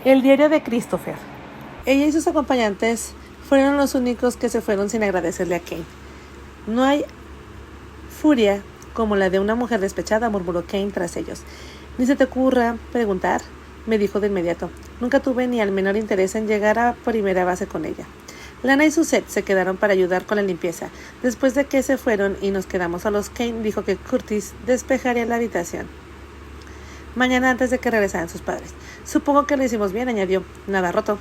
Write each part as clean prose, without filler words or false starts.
El diario de Christopher. Ella y sus acompañantes fueron los únicos que se fueron sin agradecerle a Kane. No hay furia como la de una mujer despechada, murmuró Kane tras ellos. Ni se te ocurra preguntar, me dijo de inmediato. Nunca tuve ni al menor interés en llegar a primera base con ella. Lana y Suzette se quedaron para ayudar con la limpieza. Después de que se fueron y nos quedamos solos, Kane dijo que Curtis despejaría la habitación mañana antes de que regresaran sus padres. Supongo que lo hicimos bien, añadió. Nada roto.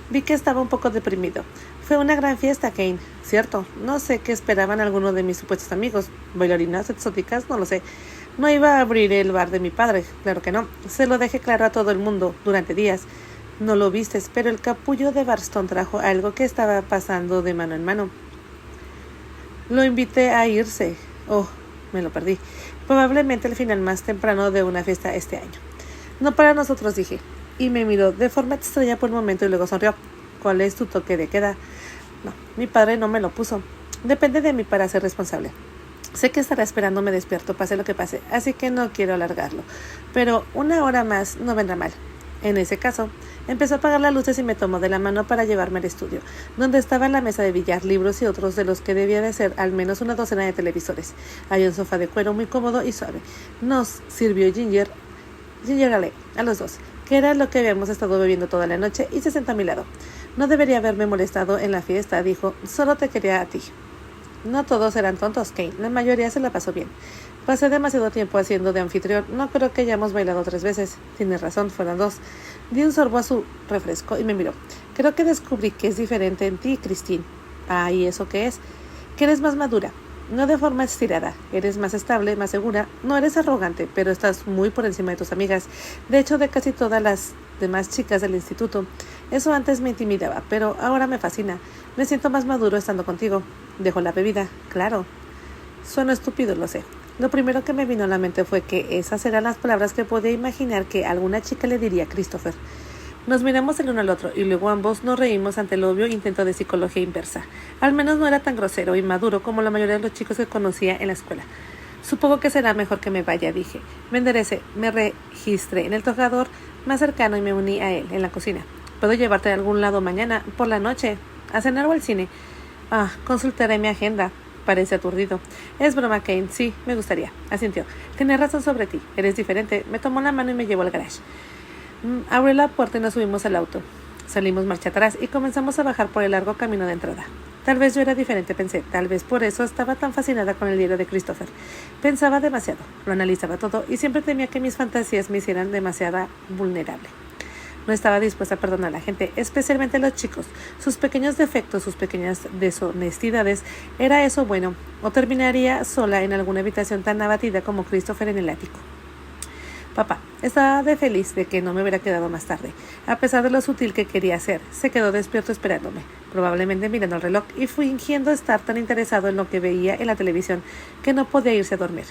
Vi que estaba un poco deprimido. Fue una gran fiesta, Kane. Cierto, no sé qué esperaban algunos de mis supuestos amigos. Bailarinas exóticas, no lo sé. No iba a abrir el bar de mi padre, claro que no. Se lo dejé claro a todo el mundo durante días. No lo vistes, pero el capullo de Barston trajo algo que estaba pasando de mano en mano. Lo invité a irse. Oh, me lo perdí. Probablemente el final más temprano de una fiesta este año. No para nosotros, dije. Y me miró de forma extraña por un momento y luego sonrió. ¿Cuál es tu toque de queda? No, mi padre no me lo puso. Depende de mí para ser responsable. Sé que estará esperándome despierto, pase lo que pase, así que no quiero alargarlo. Pero una hora más no vendrá mal. En ese caso, empezó a apagar las luces y me tomó de la mano para llevarme al estudio, donde estaba la mesa de billar, libros y otros de los que debía de ser al menos una docena de televisores. Había un sofá de cuero muy cómodo y suave. Nos sirvió Ginger Ale, a los dos, que era lo que habíamos estado bebiendo toda la noche, y se sentó a mi lado. No debería haberme molestado en la fiesta, dijo. Solo te quería a ti. No todos eran tontos, Kane. La mayoría se la pasó bien. Pasé demasiado tiempo haciendo de anfitrión. No creo que hayamos bailado 3 veces. Tienes razón, fueron 2. Di un sorbo a su refresco y me miró. Creo que descubrí que es diferente en ti, Christine. Ah, ¿y eso qué es? Que eres más madura. No de forma estirada. Eres más estable, más segura. No eres arrogante, pero estás muy por encima de tus amigas. De hecho, de casi todas las demás chicas del instituto. Eso antes me intimidaba, pero ahora me fascina. Me siento más maduro estando contigo. Dejo la bebida, claro. Suena estúpido, lo sé. Lo primero que me vino a la mente fue que esas eran las palabras que podía imaginar que alguna chica le diría a Christopher. Nos miramos el uno al otro y luego ambos nos reímos ante el obvio intento de psicología inversa. Al menos no era tan grosero y maduro como la mayoría de los chicos que conocía en la escuela. Supongo que será mejor que me vaya, dije. Me enderecé, me registré en el tocador más cercano y me uní a él en la cocina. ¿Puedo llevarte a algún lado mañana, por la noche? ¿A cenar o al cine? Consultaré mi agenda. Parece aturdido. Es broma, Kane. Sí, me gustaría. Asintió. Tienes razón sobre ti. Eres diferente. Me tomó la mano y me llevó al garage. Abrió la puerta y nos subimos al auto. Salimos marcha atrás y comenzamos a bajar por el largo camino de entrada. Tal vez yo era diferente, pensé. Tal vez por eso estaba tan fascinada con el diario de Christopher. Pensaba demasiado. Lo analizaba todo y siempre temía que mis fantasías me hicieran demasiado vulnerable. No estaba dispuesta a perdonar a la gente, especialmente a los chicos. Sus pequeños defectos, sus pequeñas deshonestidades, ¿era eso bueno? ¿O terminaría sola en alguna habitación tan abatida como Christopher en el ático? Papá estaba feliz de que no me hubiera quedado más tarde. A pesar de lo sutil que quería ser, se quedó despierto esperándome, probablemente mirando el reloj y fingiendo estar tan interesado en lo que veía en la televisión que no podía irse a dormir.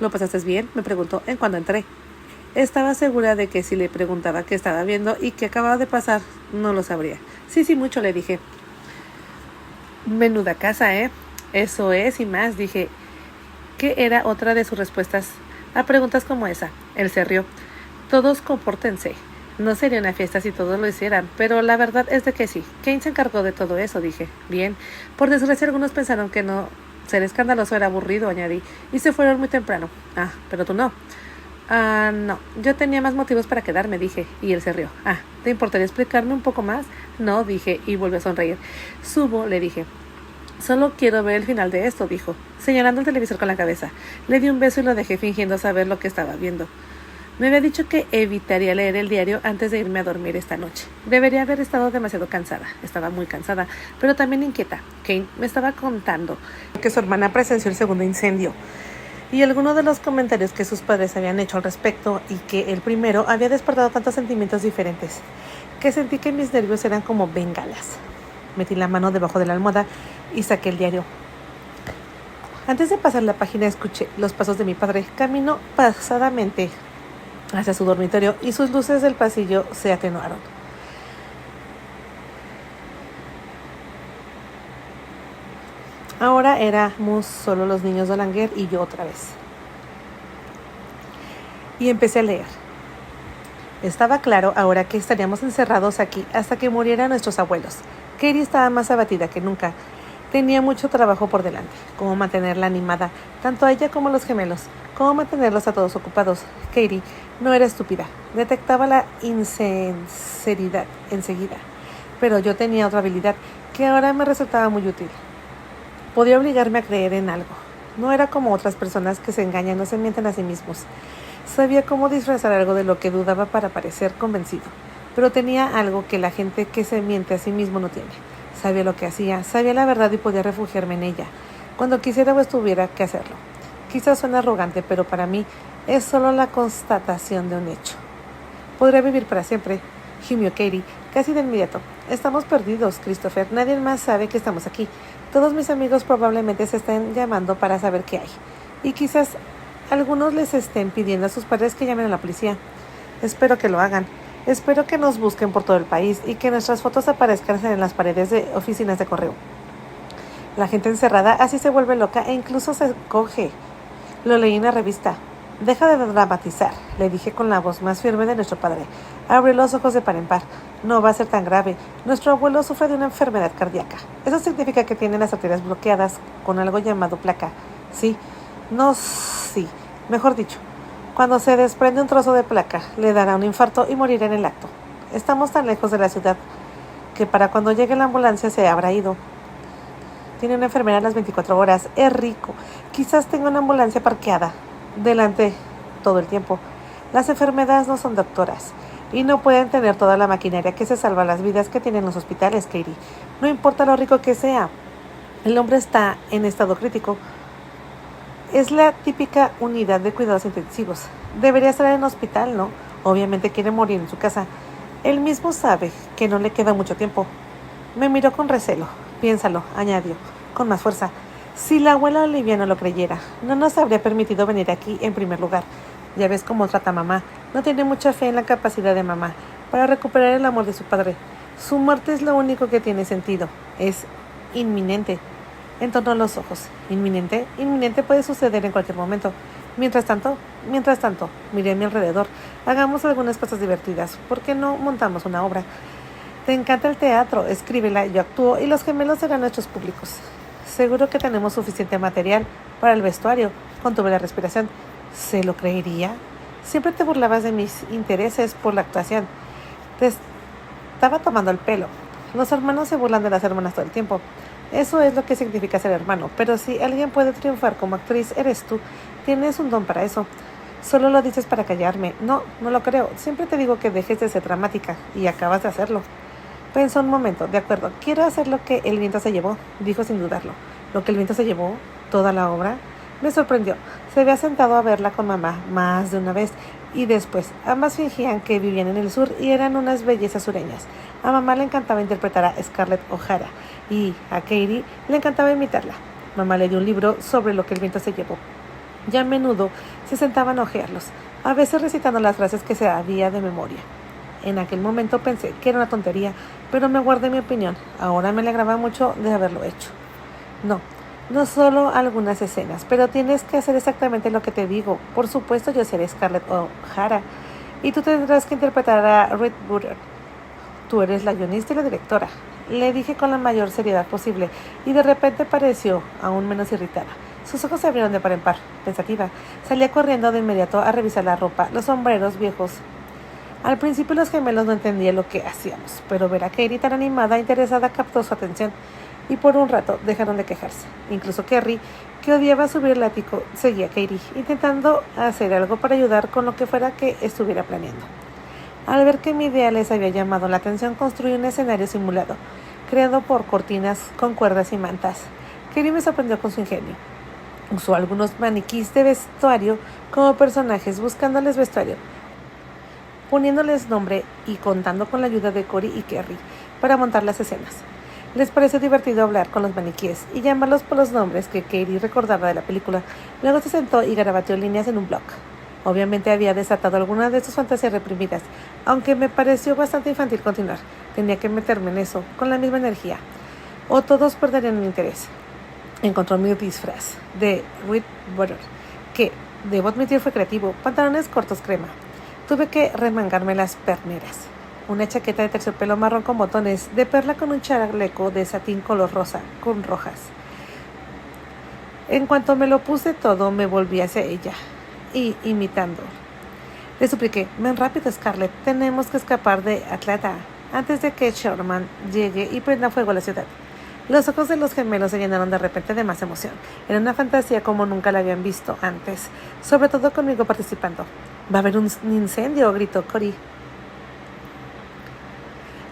¿Lo pasaste bien?, me preguntó en cuanto entré. Estaba segura de que si le preguntaba qué estaba viendo y qué acababa de pasar, no lo sabría. Sí, mucho, le dije. Menuda casa, ¿eh? Eso es y más, dije. ¿Qué era otra de sus respuestas a preguntas como esa? Él se rió. Todos compórtense. No sería una fiesta si todos lo hicieran, pero la verdad es de que sí. Kane se encargó de todo eso, dije. Bien. Por desgracia, algunos pensaron que no ser escandaloso era aburrido, añadí, y se fueron muy temprano. Pero tú no. No, yo tenía más motivos para quedarme, dije, y él se rió. ¿Te importaría explicarme un poco más? No, dije, y volvió a sonreír. Subo, le dije. Solo quiero ver el final de esto, dijo, señalando el televisor con la cabeza. Le di un beso y lo dejé fingiendo saber lo que estaba viendo. Me había dicho que evitaría leer el diario antes de irme a dormir esta noche. Debería haber estado demasiado cansada. Estaba muy cansada, pero también inquieta. Kane me estaba contando que su hermana presenció el segundo incendio y algunos de los comentarios que sus padres habían hecho al respecto, y que el primero había despertado tantos sentimientos diferentes, que sentí que mis nervios eran como bengalas. Metí la mano debajo de la almohada y saqué el diario. Antes de pasar la página escuché los pasos de mi padre. Caminó pasadamente hacia su dormitorio y sus luces del pasillo se atenuaron. Ahora éramos solo los niños de Langer y yo otra vez. Y empecé a leer. Estaba claro ahora que estaríamos encerrados aquí hasta que murieran nuestros abuelos. Katie estaba más abatida que nunca. Tenía mucho trabajo por delante, cómo mantenerla animada, tanto a ella como a los gemelos, cómo mantenerlos a todos ocupados. Katie no era estúpida, detectaba la insinceridad enseguida, pero yo tenía otra habilidad que ahora me resultaba muy útil. Podía obligarme a creer en algo. No era como otras personas que se engañan o se mienten a sí mismos. Sabía cómo disfrazar algo de lo que dudaba para parecer convencido, pero tenía algo que la gente que se miente a sí mismo no tiene. Sabía lo que hacía, sabía la verdad y podía refugiarme en ella, cuando quisiera o estuviera que hacerlo. Quizás suena arrogante, pero para mí es solo la constatación de un hecho. Podría vivir para siempre, gimió Katie, casi de inmediato. Estamos perdidos, Christopher. Nadie más sabe que estamos aquí. Todos mis amigos probablemente se estén llamando para saber qué hay. Y quizás algunos les estén pidiendo a sus padres que llamen a la policía. Espero que lo hagan. Espero que nos busquen por todo el país y que nuestras fotos aparezcan en las paredes de oficinas de correo. La gente encerrada así se vuelve loca e incluso se coge. Lo leí en la revista. Deja de dramatizar, le dije con la voz más firme de nuestro padre. Abre los ojos de par en par. No va a ser tan grave. Nuestro abuelo sufre de una enfermedad cardíaca. Eso significa que tiene las arterias bloqueadas con algo llamado placa. Sí, mejor dicho. Cuando se desprende un trozo de placa, le dará un infarto y morirá en el acto. Estamos tan lejos de la ciudad que para cuando llegue la ambulancia se habrá ido. Tiene una enfermera a las 24 horas. Es rico. Quizás tenga una ambulancia parqueada delante todo el tiempo. Las enfermeras no son doctoras y no pueden tener toda la maquinaria que se salva las vidas que tienen los hospitales, Katie. No importa lo rico que sea. El hombre está en estado crítico. Es la típica unidad de cuidados intensivos. Debería estar en hospital, ¿no? Obviamente quiere morir en su casa. Él mismo sabe que no le queda mucho tiempo. Me miró con recelo. Piénsalo, añadió, con más fuerza. Si la abuela Olivia no lo creyera, no nos habría permitido venir aquí en primer lugar. Ya ves cómo trata a mamá. No tiene mucha fe en la capacidad de mamá para recuperar el amor de su padre. Su muerte es lo único que tiene sentido. Es inminente. Entornó los ojos. ¿Inminente? Inminente puede suceder en cualquier momento. Mientras tanto, miré a mi alrededor. Hagamos algunas cosas divertidas. ¿Por qué no montamos una obra? Te encanta el teatro, escríbela, yo actúo y los gemelos serán nuestros públicos. Seguro que tenemos suficiente material para el vestuario. Contuve la respiración. ¿Se lo creería? Siempre te burlabas de mis intereses por la actuación. Te estaba tomando el pelo. Los hermanos se burlan de las hermanas todo el tiempo. Eso es lo que significa ser hermano. Pero si alguien puede triunfar como actriz, eres tú. Tienes un don para eso. Solo lo dices para callarme. No lo creo. Siempre te digo que dejes de ser dramática y acabas de hacerlo. Pensó un momento. De acuerdo, quiero hacer lo que el viento se llevó, dijo sin dudarlo. ¿Lo que el viento se llevó? ¿Toda la obra? Me sorprendió. Se había sentado a verla con mamá más de una vez y después. Ambas fingían que vivían en el sur y eran unas bellezas sureñas. A mamá le encantaba interpretar a Scarlett O'Hara y a Katie le encantaba imitarla. Mamá le dio un libro sobre lo que el viento se llevó. Ya a menudo se sentaban a hojearlos, a veces recitando las frases que se sabía de memoria. En aquel momento pensé que era una tontería, pero me guardé mi opinión. Ahora me alegraba mucho de haberlo hecho. No solo algunas escenas, pero tienes que hacer exactamente lo que te digo. Por supuesto, yo seré Scarlett O'Hara y tú tendrás que interpretar a Reed Butter. Tú eres la guionista y la directora, le dije con la mayor seriedad posible, y de repente pareció aún menos irritada. Sus ojos se abrieron de par en par, pensativa. Salía corriendo de inmediato a revisar la ropa, los sombreros viejos. Al principio los gemelos no entendían lo que hacíamos, pero ver a Katie tan animada e interesada captó su atención, y por un rato dejaron de quejarse. Incluso Kerry, que odiaba subir el ático, seguía a Katie, intentando hacer algo para ayudar con lo que fuera que estuviera planeando. Al ver que mi idea les había llamado la atención, construí un escenario simulado, creado por cortinas con cuerdas y mantas. Kerry me sorprendió con su ingenio. Usó algunos maniquís de vestuario como personajes, buscándoles vestuario, poniéndoles nombre y contando con la ayuda de Cory y Kerry para montar las escenas. Les pareció divertido hablar con los maniquíes y llamarlos por los nombres que Katie recordaba de la película. Luego se sentó y garabateó líneas en un blog. Obviamente había desatado algunas de sus fantasías reprimidas, aunque me pareció bastante infantil continuar. Tenía que meterme en eso con la misma energía, o todos perderían el interés. Encontró mi disfraz de Reed Butter, que, debo admitir, fue creativo. Pantalones cortos crema, Tuve que remangarme las perneras. Una chaqueta de terciopelo marrón con botones, de perla con un chaleco de satín color rosa, con rojas. En cuanto me lo puse todo, me volví hacia ella, y imitando. Le supliqué, ven rápido, Scarlett, tenemos que escapar de Atlanta, antes de que Sherman llegue y prenda fuego a la ciudad. Los ojos de los gemelos se llenaron de repente de más emoción. Era una fantasía como nunca la habían visto antes, sobre todo conmigo participando. «Va a haber un incendio», gritó Cory.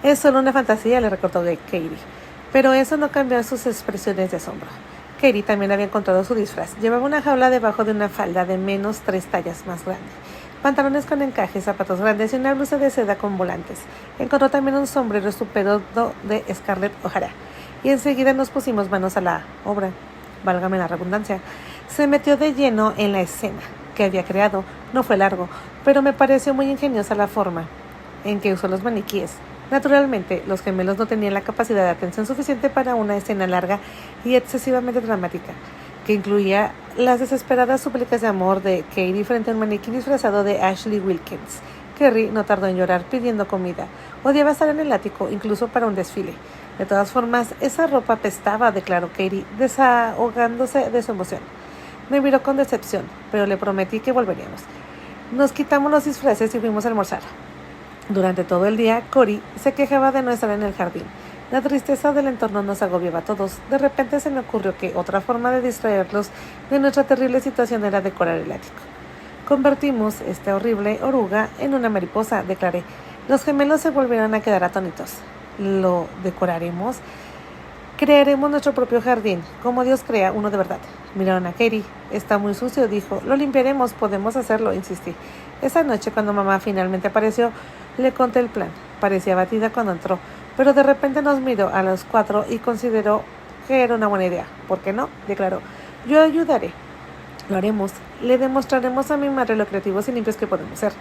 «Es solo una fantasía», le recordó Katie. Pero eso no cambió sus expresiones de asombro. Katie también había encontrado su disfraz. Llevaba una jaula debajo de una falda de menos 3 tallas más grande, pantalones con encajes, zapatos grandes y una blusa de seda con volantes. Encontró también un sombrero estupendo de Scarlett O'Hara. Y enseguida nos pusimos manos a la obra. Válgame la redundancia. Se metió de lleno en la escena que había creado. No fue largo, pero me pareció muy ingeniosa la forma en que usó los maniquíes. Naturalmente, los gemelos no tenían la capacidad de atención suficiente para una escena larga y excesivamente dramática, que incluía las desesperadas súplicas de amor de Katie frente a un maniquí disfrazado de Ashley Wilkins. Kerry no tardó en llorar pidiendo comida. Odiaba estar en el ático, incluso para un desfile. De todas formas, esa ropa apestaba, declaró Katie, desahogándose de su emoción. Me miró con decepción, pero le prometí que volveríamos. Nos quitamos los disfraces y fuimos a almorzar. Durante todo el día, Cory se quejaba de no estar en el jardín. La tristeza del entorno nos agobiaba a todos. De repente se me ocurrió que otra forma de distraerlos de nuestra terrible situación era decorar el ático. Convertimos esta horrible oruga en una mariposa, declaré. Los gemelos se volvieron a quedar atónitos. ¿Lo decoraremos? Crearemos nuestro propio jardín, como Dios crea uno de verdad. Miraron a Katie. Está muy sucio, dijo. Lo limpiaremos, podemos hacerlo, insistí. Esa noche, cuando mamá finalmente apareció, le conté el plan. Parecía abatida cuando entró, pero de repente nos miró a los 4 y consideró que era una buena idea. ¿Por qué no?, declaró. Yo ayudaré. Lo haremos. Le demostraremos a mi madre lo creativos y limpios que podemos ser.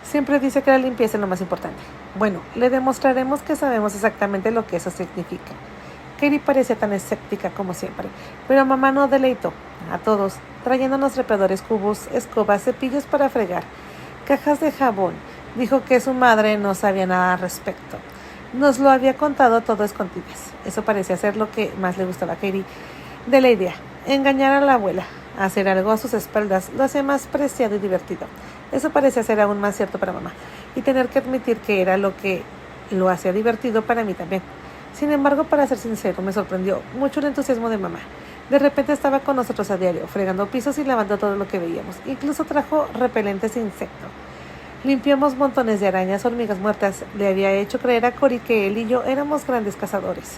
Siempre dice que la limpieza es lo más importante. Bueno, le demostraremos que sabemos exactamente lo que eso significa. Katie parecía tan escéptica como siempre, pero mamá nos deleitó a todos, trayéndonos trepadores, cubos, escobas, cepillos para fregar, cajas de jabón. Dijo que su madre no sabía nada al respecto. Nos lo había contado todo a escondidas. Eso parecía ser lo que más le gustaba a Katie de la idea. Engañar a la abuela, hacer algo a sus espaldas, lo hacía más preciado y divertido. Eso parecía ser aún más cierto para mamá, y tener que admitir que era lo que lo hacía divertido para mí también. Sin embargo, para ser sincero, me sorprendió mucho el entusiasmo de mamá. De repente estaba con nosotros a diario, fregando pisos y lavando todo lo que veíamos. Incluso trajo repelentes de insectos. Limpiamos montones de arañas, hormigas muertas. Le había hecho creer a Cory que él y yo éramos grandes cazadores.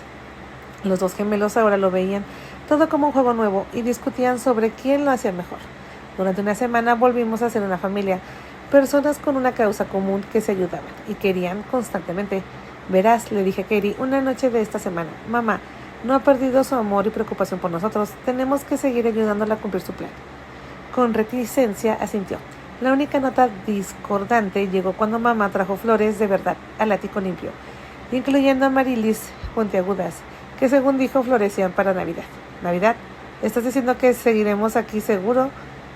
Los dos gemelos ahora lo veían todo como un juego nuevo y discutían sobre quién lo hacía mejor. Durante una semana volvimos a ser una familia, personas con una causa común que se ayudaban y querían constantemente. Verás, le dije a Katie una noche de esta semana, mamá no ha perdido su amor y preocupación por nosotros, tenemos que seguir ayudándola a cumplir su plan. Con reticencia asintió. La única nota discordante llegó cuando mamá trajo flores de verdad al ático limpio, incluyendo amarilias puntiagudas, que según dijo florecían para Navidad. ¿Navidad? ¿Estás diciendo que seguiremos aquí seguro?,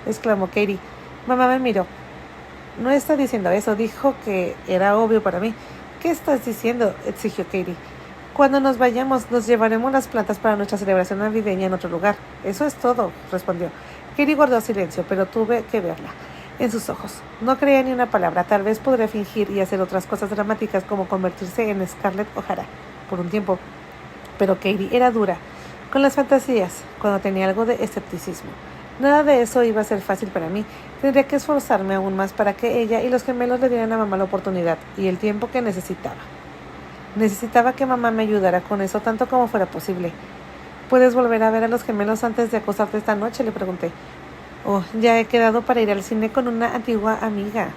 exclamó Katie. Mamá me miró. No está diciendo eso, dijo que era obvio para mí. ¿Qué estás diciendo?, exigió Katie. Cuando nos vayamos, nos llevaremos las plantas para nuestra celebración navideña en otro lugar. Eso es todo, respondió. Katie guardó silencio, pero tuve que verla en sus ojos. No creía ni una palabra. Tal vez podría fingir y hacer otras cosas dramáticas como convertirse en Scarlett O'Hara por un tiempo. Pero Katie era dura con las fantasías cuando tenía algo de escepticismo. Nada de eso iba a ser fácil para mí. Tendría que esforzarme aún más para que ella y los gemelos le dieran a mamá la oportunidad y el tiempo que necesitaba. Necesitaba que mamá me ayudara con eso tanto como fuera posible. ¿Puedes volver a ver a los gemelos antes de acostarte esta noche?, le pregunté. Oh, ya he quedado para ir al cine con una antigua amiga.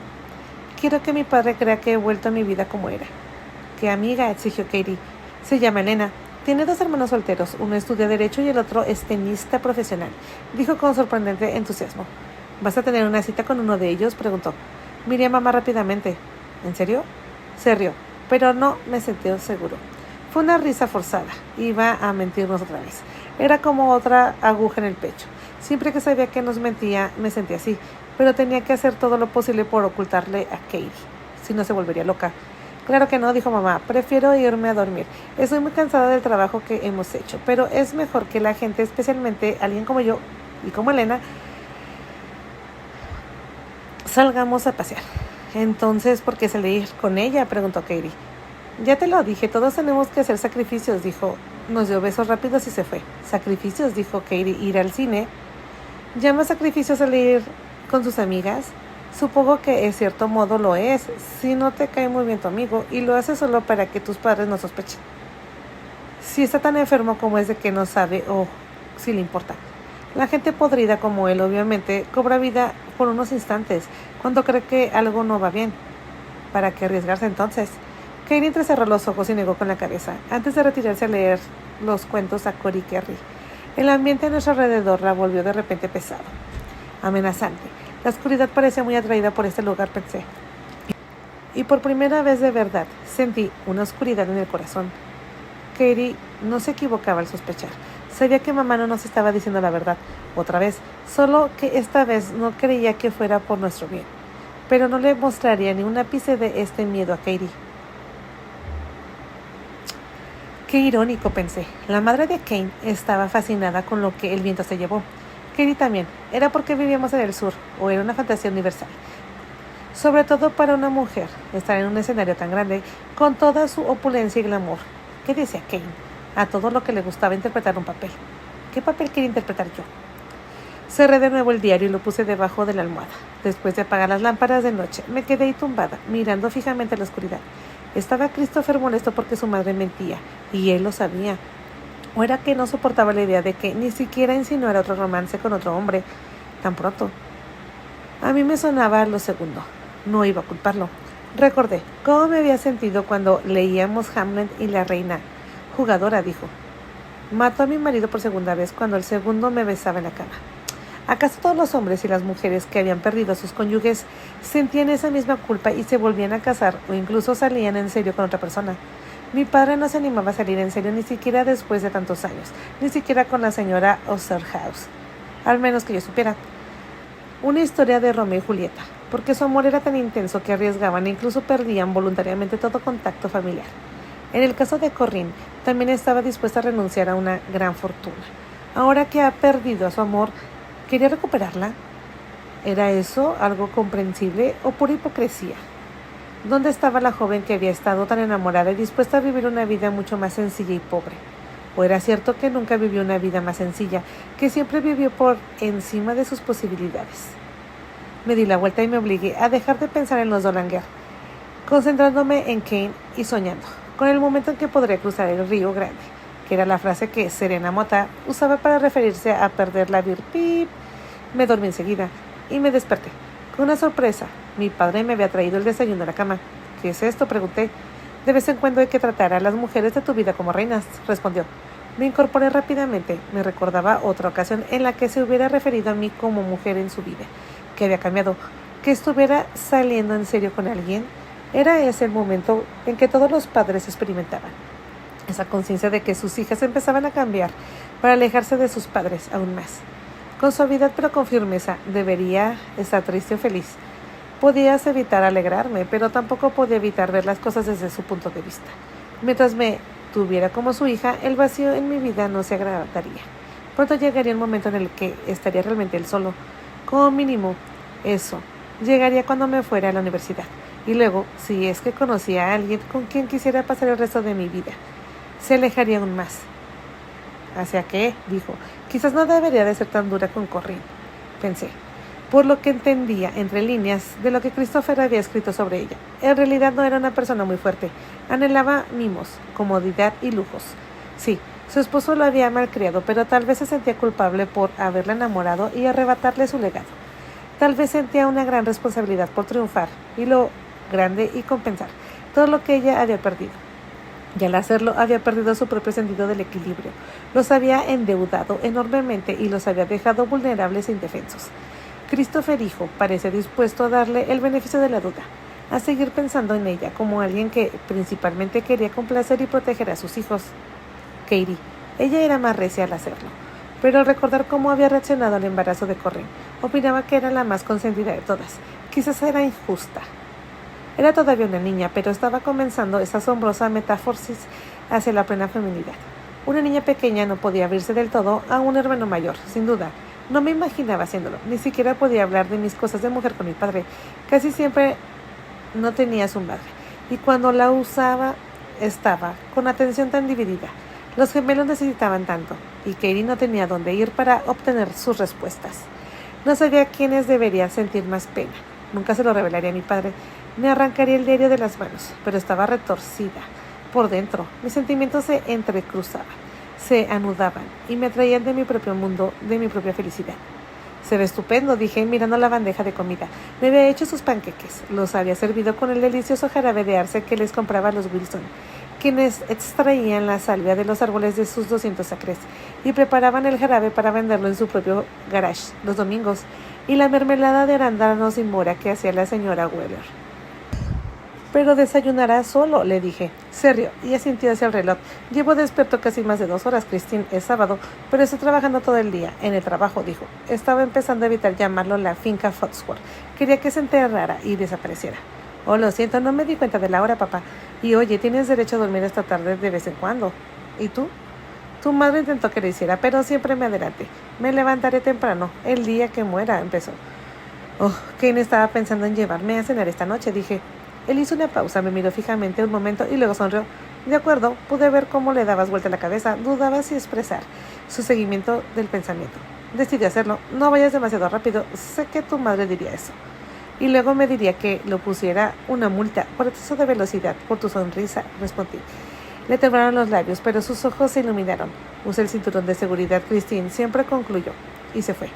Quiero que mi padre crea que he vuelto a mi vida como era. ¿Qué amiga?, exigió Katie. Se llama Elena. Tiene 2 hermanos solteros, uno estudia Derecho y el otro es tenista profesional, dijo con sorprendente entusiasmo. ¿Vas a tener una cita con uno de ellos?, preguntó. Miré a mamá rápidamente. ¿En serio? Se rió, pero no me sentí seguro. Fue una risa forzada. Iba a mentirnos otra vez. Era como otra aguja en el pecho. Siempre que sabía que nos mentía, me sentía así. pero tenía que hacer todo lo posible por ocultarle a Katie, si no se volvería loca. Claro que no, dijo mamá, prefiero irme a dormir. Estoy muy cansada del trabajo que hemos hecho, pero es mejor que la gente, especialmente alguien como yo y como Elena, salgamos a pasear. Entonces, ¿por qué salir con ella?, preguntó Katie. Ya te lo dije, todos tenemos que hacer sacrificios, dijo. Nos dio besos rápidos y se fue. ¿Sacrificios?, dijo Katie. ¿Ir al cine? ¿Llama sacrificio salir con sus amigas? Supongo que en cierto modo lo es, si no te cae muy bien tu amigo y lo hace solo para que tus padres no sospechen. Si está tan enfermo como es de que no sabe o si le importa. La gente podrida como él obviamente cobra vida por unos instantes cuando cree que algo no va bien. ¿Para qué arriesgarse entonces? Katie entrecerró los ojos y negó con la cabeza, antes de retirarse a leer los cuentos a Cory Kerry. El ambiente a nuestro alrededor la volvió de repente pesado, amenazante. La oscuridad parecía muy atraída por este lugar, pensé. Y por primera vez de verdad sentí una oscuridad en el corazón. Katie no se equivocaba al sospechar. Sabía que mamá no nos estaba diciendo la verdad, otra vez, solo que esta vez no creía que fuera por nuestro bien. Pero no le mostraría ni un ápice de este miedo a Katie. Qué irónico, pensé. La madre de Kane estaba fascinada con lo que el viento se llevó. Katie también. ¿Era porque vivíamos en el sur o era una fantasía universal? Sobre todo para una mujer, estar en un escenario tan grande, con toda su opulencia y glamour. ¿Qué decía Kane? A todo lo que le gustaba interpretar un papel. ¿Qué papel quería interpretar yo? Cerré de nuevo el diario y lo puse debajo de la almohada. Después de apagar las lámparas de noche, me quedé ahí tumbada, mirando fijamente a la oscuridad. Estaba Christopher molesto porque su madre mentía, y él lo sabía. ¿O era que no soportaba la idea de que ni siquiera insinuara otro romance con otro hombre tan pronto? A mí me sonaba lo segundo. No iba a culparlo. Recordé cómo me había sentido cuando leíamos Hamlet y la reina jugadora, dijo. Mató a mi marido por segunda vez cuando el segundo me besaba en la cama. ¿Acaso todos los hombres y las mujeres que habían perdido a sus cónyuges sentían esa misma culpa y se volvían a casar o incluso salían en serio con otra persona? Mi padre no se animaba a salir en serio ni siquiera después de tantos años, ni siquiera con la señora Osterhaus, al menos que yo supiera. Una historia de Romeo y Julieta, porque su amor era tan intenso que arriesgaban e incluso perdían voluntariamente todo contacto familiar. En el caso de Corinne, también estaba dispuesta a renunciar a una gran fortuna. Ahora que ha perdido a su amor, ¿quería recuperarla? ¿Era eso algo comprensible o pura hipocresía? ¿Dónde estaba la joven que había estado tan enamorada y dispuesta a vivir una vida mucho más sencilla y pobre? ¿O era cierto que nunca vivió una vida más sencilla, que siempre vivió por encima de sus posibilidades? Me di la vuelta y me obligué a dejar de pensar en los Dolanger, concentrándome en Kane y soñando con el momento en que podría cruzar el río Grande, que era la frase que Serena Mota usaba para referirse a perder la virpip. Me dormí enseguida y me desperté. Con una sorpresa, mi padre me había traído el desayuno a la cama. ¿Qué es esto?, pregunté. De vez en cuando hay que tratar a las mujeres de tu vida como reinas, respondió. Me incorporé rápidamente. Me recordaba otra ocasión en la que se hubiera referido a mí como mujer en su vida, que había cambiado, que estuviera saliendo en serio con alguien. Era ese el momento en que todos los padres experimentaban esa conciencia de que sus hijas empezaban a cambiar para alejarse de sus padres aún más. Con suavidad pero con firmeza, debería estar triste o feliz. Podías evitar alegrarme, pero tampoco podía evitar ver las cosas desde su punto de vista. Mientras me tuviera como su hija, el vacío en mi vida no se agravaría. Pronto llegaría un momento en el que estaría realmente él solo. Como mínimo, eso. Llegaría cuando me fuera a la universidad. Y luego, si es que conocía a alguien con quien quisiera pasar el resto de mi vida, se alejaría aún más. ¿Hacia qué?, dijo. Quizás no debería de ser tan dura con Corinne, pensé, por lo que entendía entre líneas de lo que Christopher había escrito sobre ella. En realidad no era una persona muy fuerte. Anhelaba mimos, comodidad y lujos. Sí, su esposo lo había malcriado, pero tal vez se sentía culpable por haberla enamorado y arrebatarle su legado. Tal vez sentía una gran responsabilidad por triunfar y lo grande y compensar todo lo que ella había perdido. Y al hacerlo había perdido su propio sentido del equilibrio. Los había endeudado enormemente y los había dejado vulnerables e indefensos. Christopher hijo parece dispuesto a darle el beneficio de la duda, a seguir pensando en ella como alguien que principalmente quería complacer y proteger a sus hijos. Katie, ella era más recia al hacerlo. pero al recordar cómo había reaccionado al embarazo de Corinne, opinaba que era la más consentida de todas. Quizás era injusta. Era todavía una niña, pero estaba comenzando esa asombrosa metamorfosis hacia la plena feminidad. Una niña pequeña no podía abrirse del todo a un hermano mayor, sin duda. No me imaginaba haciéndolo, ni siquiera podía hablar de mis cosas de mujer con mi padre. Casi siempre no tenía su madre, y cuando la usaba estaba con atención tan dividida. Los gemelos necesitaban tanto, y Katie no tenía dónde ir para obtener sus respuestas. No sabía a quiénes debería sentir más pena. Nunca se lo revelaría a mi padre. Me arrancaría el diario de las manos, pero estaba retorcida. Por dentro, mis sentimientos se entrecruzaban, se anudaban y me traían de mi propio mundo, de mi propia felicidad. Se ve estupendo, dije, mirando la bandeja de comida. Me había hecho sus panqueques. Los había servido con el delicioso jarabe de arce que les compraba a los Wilson, quienes extraían la salvia de los árboles de sus 200 acres y preparaban el jarabe para venderlo en su propio garage los domingos, y la mermelada de arándanos y mora que hacía la señora Weber. Pero desayunará solo, le dije. Se rió y asintió hacia el reloj. Llevo despierto casi más de 2 horas, Christine. Es sábado, pero estoy trabajando todo el día. En el trabajo, dijo. Estaba empezando a evitar llamarlo la finca Foxworth. Quería que se enterrara y desapareciera. Oh, lo siento, no me di cuenta de la hora, papá. Y oye, tienes derecho a dormir esta tarde de vez en cuando. ¿Y tú? Tu madre intentó que lo hiciera, pero siempre me adelanté. Me levantaré temprano, el día que muera, empezó. Oh, Kane estaba pensando en llevarme a cenar esta noche, dije. Él hizo una pausa, me miró fijamente un momento y luego sonrió. De acuerdo, pude ver cómo le dabas vuelta a la cabeza, dudaba si expresar su seguimiento del pensamiento. Decidí hacerlo. No vayas demasiado rápido, sé que tu madre diría eso. Y luego me diría que lo pusiera una multa por exceso de velocidad, por tu sonrisa, respondí. Le temblaron los labios, pero sus ojos se iluminaron. Usé el cinturón de seguridad, Christine, siempre concluyó, y se fue.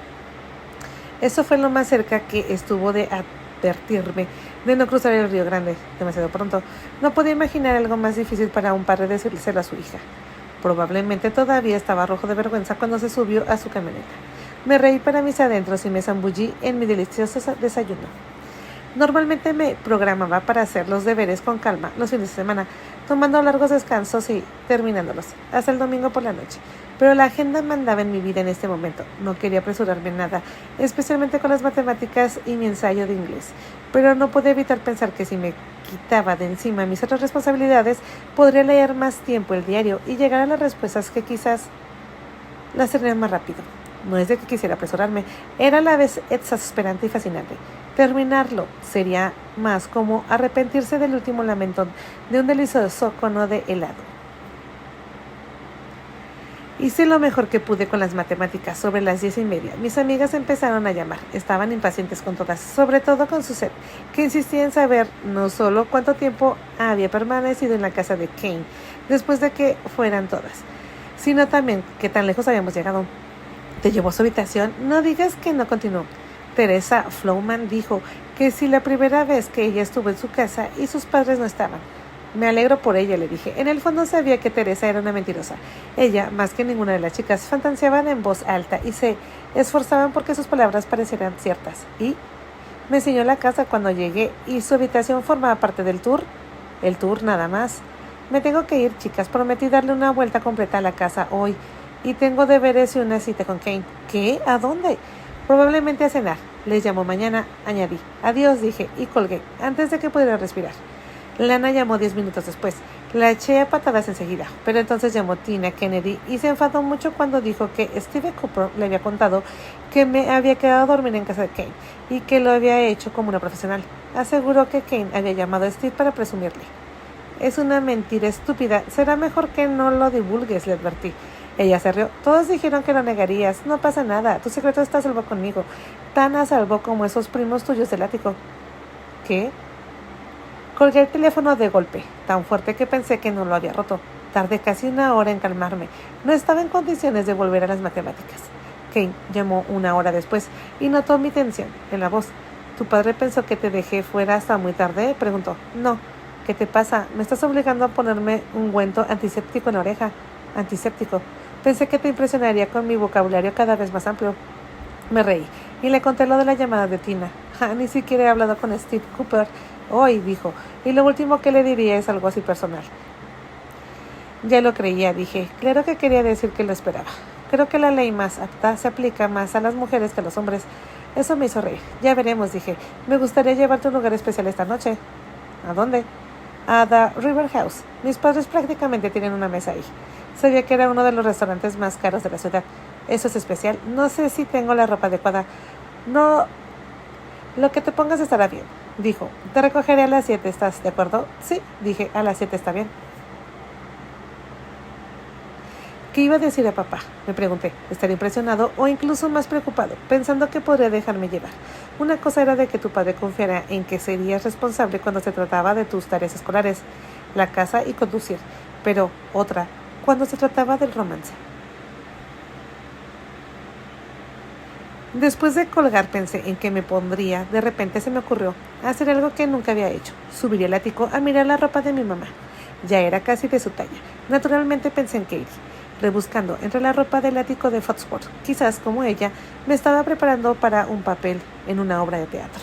Eso fue lo más cerca que estuvo de advertirme de no cruzar el Río Grande demasiado pronto. No podía imaginar algo más difícil para un padre decírselo a su hija. Probablemente todavía estaba rojo de vergüenza cuando se subió a su camioneta. Me reí para mis adentros y me zambullí en mi delicioso desayuno. Normalmente me programaba para hacer los deberes con calma los fines de semana, tomando largos descansos y terminándolos, hasta el domingo por la noche. Pero la agenda mandaba en mi vida en este momento. No quería apresurarme en nada, especialmente con las matemáticas y mi ensayo de inglés. Pero no podía evitar pensar que si me quitaba de encima mis otras responsabilidades, podría leer más tiempo el diario y llegar a las respuestas que quizás las tendrían más rápido. No es de que quisiera apresurarme, era a la vez exasperante y fascinante. Terminarlo sería más como arrepentirse del último lamento de un delicioso cono de helado. Hice lo mejor que pude con las matemáticas. Sobre las 10:30, mis amigas empezaron a llamar. Estaban impacientes con todas, sobre todo con Suzette, que insistía en saber no solo cuánto tiempo había permanecido en la casa de Kane después de que fueran todas, sino también qué tan lejos habíamos llegado. ¿Te llevó a su habitación? No digas que no, continuó. Teresa Flowman dijo que si la primera vez que ella estuvo en su casa y sus padres no estaban. Me alegro por ella, le dije. En el fondo sabía que Teresa era una mentirosa. Ella, más que ninguna de las chicas, fantaseaban en voz alta y se esforzaban porque sus palabras parecieran ciertas. Y me enseñó la casa cuando llegué y su habitación formaba parte del tour. El tour nada más. Me tengo que ir, chicas. Prometí darle una vuelta completa a la casa hoy. Y tengo deberes y una cita con Kane. ¿Qué? ¿A dónde? Probablemente a cenar. Les llamo mañana, añadí. Adiós, dije, y colgué, antes de que pudiera respirar. Lana llamó 10 minutos después. La eché a patadas enseguida, pero entonces llamó Tina Kennedy y se enfadó mucho cuando dijo que Steve Cooper le había contado que me había quedado a dormir en casa de Kane y que lo había hecho como una profesional. Aseguró que Kane había llamado a Steve para presumirle. Es una mentira estúpida. Será mejor que no lo divulgues, le advertí. Ella se rió. Todos dijeron que lo negarías. No pasa nada. Tu secreto está a salvo conmigo. Tan a salvo como esos primos tuyos del ático. ¿Qué? Colgué el teléfono de golpe, tan fuerte que pensé que no lo había roto. Tardé casi 1 hora en calmarme. No estaba en condiciones de volver a las matemáticas. Kane llamó 1 hora después y notó mi tensión en la voz. ¿Tu padre pensó que te dejé fuera hasta muy tarde?, preguntó. No. ¿Qué te pasa? ¿Me estás obligando a ponerme un ungüento antiséptico en la oreja? Antiséptico. Pensé que te impresionaría con mi vocabulario cada vez más amplio. Me reí y le conté lo de la llamada de Tina. Ni siquiera he hablado con Steve Cooper hoy, dijo, y lo último que le diría es algo así personal. Ya lo creía, dije. Claro que quería decir que lo esperaba. Creo que la ley más apta se aplica más a las mujeres que a los hombres. Eso me hizo reír. Ya veremos, dije. Me gustaría llevarte a un lugar especial esta noche. ¿A dónde? A The River House. Mis padres prácticamente tienen una mesa ahí. Sabía que era uno de los restaurantes más caros de la ciudad. Eso es especial. No sé si tengo la ropa adecuada. No, lo que te pongas estará bien, dijo. Te recogeré a las 7, ¿estás de acuerdo? Sí, dije, a las 7 está bien. ¿Qué iba a decir a papá? Me pregunté. Estaría impresionado o incluso más preocupado, pensando que podría dejarme llevar. Una cosa era de que tu padre confiara en que serías responsable cuando se trataba de tus tareas escolares, la casa y conducir, pero otra, cuando se trataba del romance. Después de colgar pensé en que me pondría, de repente se me ocurrió hacer algo que nunca había hecho. Subiría al ático a mirar la ropa de mi mamá. Ya era casi de su talla. Naturalmente pensé en Katie, rebuscando entre la ropa del ático de Foxford. Quizás, como ella, me estaba preparando para un papel en una obra de teatro.